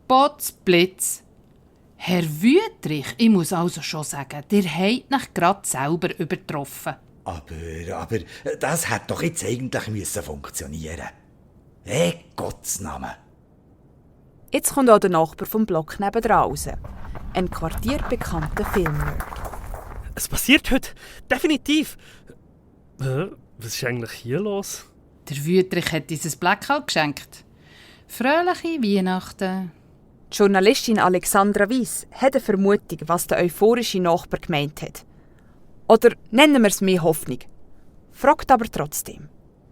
Potzblitz. Herr Wüthrich, ich muss also schon sagen, ihr habt euch gerade selber übertroffen. Aber das hätte doch jetzt eigentlich funktionieren müssen. Gottesnamen. Jetzt kommt auch der Nachbar vom Block nebenan raus. Ein quartierbekannter Filmnerd. Es passiert heute. Definitiv. Was ist eigentlich hier los? Der Wüthrich hat uns ein Blackout geschenkt. Fröhliche Weihnachten. Die Journalistin Alexandra Weiss hat eine Vermutung, was der euphorische Nachbar gemeint hat. Oder nennen wir es mehr Hoffnung. Fragt aber trotzdem.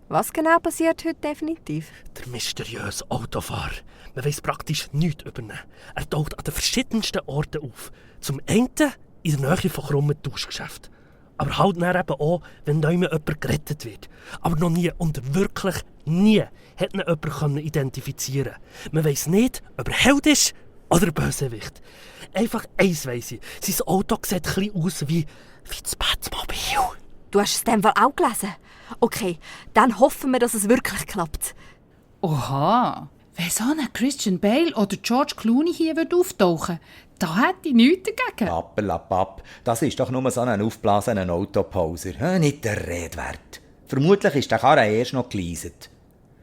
Was genau passiert heute definitiv? Der mysteriöse Autofahrer. Man weiss praktisch nichts über ihn. Er taucht an den verschiedensten Orten auf. Zum einen in der Nähe von krummen Tauschgeschäften. Aber halt dann eben auch, wenn neu jemand gerettet wird. Aber noch nie und wirklich nie hat ihn jemand identifizieren können. Man weiss nicht, ob er Held ist oder Bösewicht. Einfach eins weiss ich. Sein Auto sieht ein bisschen aus wie das Batmobil. Du hast es in dem Fall auch gelesen? Okay, dann hoffen wir, dass es wirklich klappt. Oha, wenn so ein Christian Bale oder George Clooney hier auftauchen würde, da hätte ich nichts dagegen. Papp, das ist doch nur so ein aufblasener Autoposer. Nicht der Rede wert. Vermutlich ist der Karren erst noch geleaset.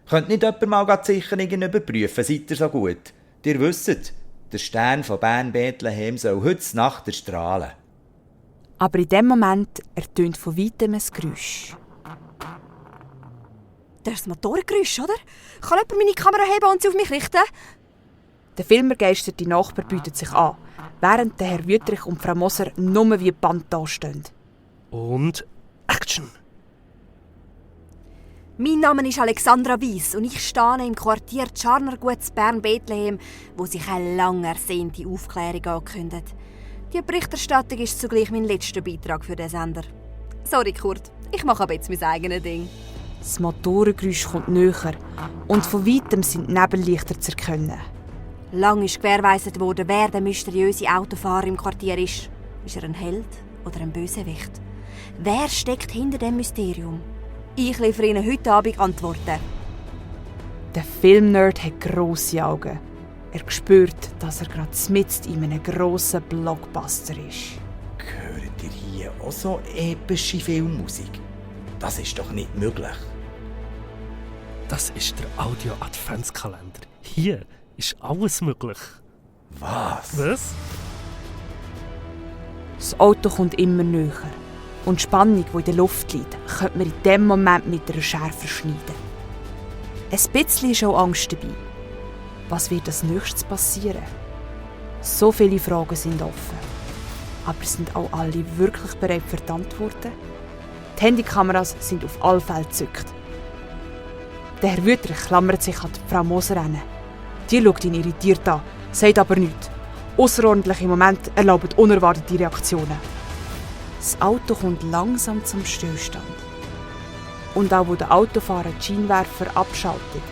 Könnt nicht jemand mal die Sicherungen überprüfen, seid ihr so gut? Ihr wisst, der Stern von Bern-Bethlehem soll heute Nacht erstrahlen. Aber in dem Moment ertönt von weitem ein Geräusch. Das ist das Motorengeräusch, oder? Kann jemand meine Kamera heben und sie auf mich richten? Der filmbegeisterte Nachbar bietet sich an, während der Herr Wüthrich und Frau Moser nur wie Band dastehen. Und Action! Mein Name ist Alexandra Weiss und ich stehe im Quartier Tscharnergut Bern-Bethlehem, wo sich eine lang ersehnte Aufklärung ankündigt. Die Berichterstattung ist zugleich mein letzter Beitrag für den Sender. Sorry, Kurt, ich mache aber jetzt mein eigenes Ding. Das Motorengeräusch kommt näher und von weitem sind die Nebellichter zu erkennen. Lang ist gewährleistet worden, wer der mysteriöse Autofahrer im Quartier ist. Ist er ein Held oder ein Bösewicht? Wer steckt hinter dem Mysterium? Ich liefere Ihnen heute Abend Antworten. Der Filmnerd hat grosse Augen. Er spürt, dass er gerade mitten in einem grossen Blockbuster ist. Hört ihr hier auch so epische Filmmusik? Das ist doch nicht möglich. Das ist der Audio-Adventskalender. Hier ist alles möglich. Was? Das Auto kommt immer näher. Und die Spannung, die in der Luft liegt, könnte man in diesem Moment mit einer Schärfe schneiden. Ein bisschen ist auch Angst dabei. Was wird als nächstes passieren? So viele Fragen sind offen. Aber sind auch alle wirklich bereit für die Antworten? Die Handykameras sind auf alle Fälle gezückt. Der Herr Wüthrich klammert sich an die Frau Moser an. Die schaut ihn irritiert an, sagt aber nichts. Ausserordentliche Momente erlauben unerwartete Reaktionen. Das Auto kommt langsam zum Stillstand. Und auch wo der Autofahrer die Scheinwerfer abschaltet,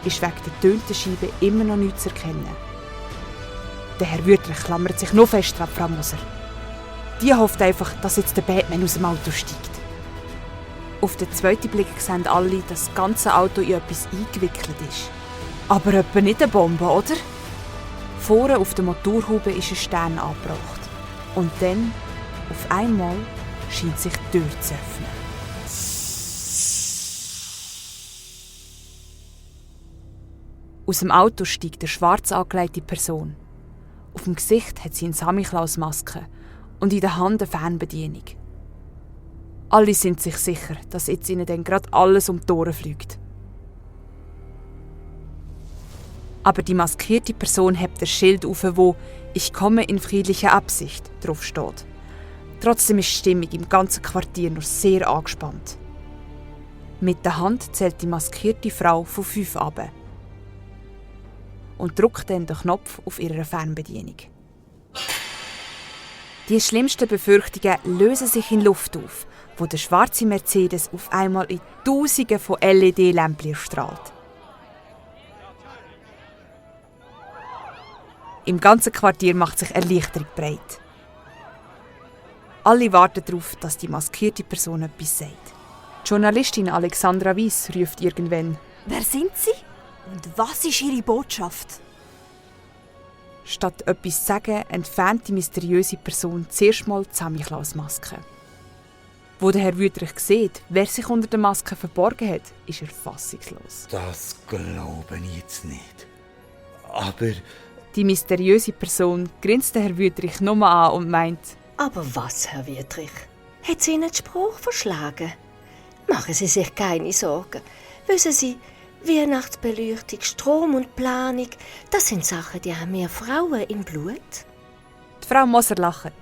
ist wegen der tönten Scheibe immer noch nichts zu erkennen. Der Herr Wüthrich klammert sich noch fester an Frau Moser. Die hofft einfach, dass jetzt der Batman aus dem Auto steigt. Auf den zweiten Blick sehen alle, dass das ganze Auto in etwas eingewickelt ist. Aber etwa nicht eine Bombe, oder? Vorne auf der Motorhaube ist ein Stern angebracht. Und dann, auf einmal, scheint sich die Tür zu öffnen. Aus dem Auto steigt eine schwarz angelegte Person. Auf dem Gesicht hat sie eine Samichlaus-Maske und in der Hand eine Fernbedienung. Alle sind sich sicher, dass jetzt ihnen dann gerade alles um die Ohren fliegt. Aber die maskierte Person hebt das Schild auf, wo «Ich komme in friedlicher Absicht» drauf steht. Trotzdem ist die Stimmung im ganzen Quartier noch sehr angespannt. Mit der Hand zählt die maskierte Frau von 5 ab und drückt dann den Knopf auf ihrer Fernbedienung. Die schlimmsten Befürchtungen lösen sich in Luft auf, wo der schwarze Mercedes auf einmal in Tausenden von LED-Lämpchen strahlt. Im ganzen Quartier macht sich Erleichterung breit. Alle warten darauf, dass die maskierte Person etwas sagt. Die Journalistin Alexandra Weiss ruft irgendwann: Wer sind Sie? Und was ist Ihre Botschaft? Statt etwas zu sagen, entfernt die mysteriöse Person zuerst mal die Samichlaus-Maske. Wo der Herr Wüthrich sieht, wer sich unter der Maske verborgen hat, ist er fassungslos. Das glaube ich jetzt nicht. Aber Die mysteriöse Person grinst den Herr Wüthrich nochmal an und meint: Aber was, Herr Wüthrich? Hat Sie Ihnen den Spruch verschlagen? Machen Sie sich keine Sorgen. Wissen Sie, Weihnachtsbeleuchtung, Strom und Planung, das sind Sachen, die haben wir Frauen im Blut. Die Frau Moser lacht.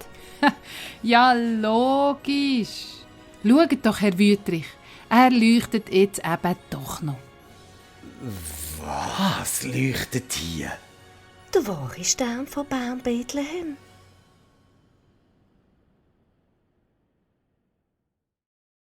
Ja, logisch. Schaut doch, Herr Wüthrich. Er leuchtet jetzt eben doch noch. was leuchtet hier? Der wahre Stern von Bern Bethlehem.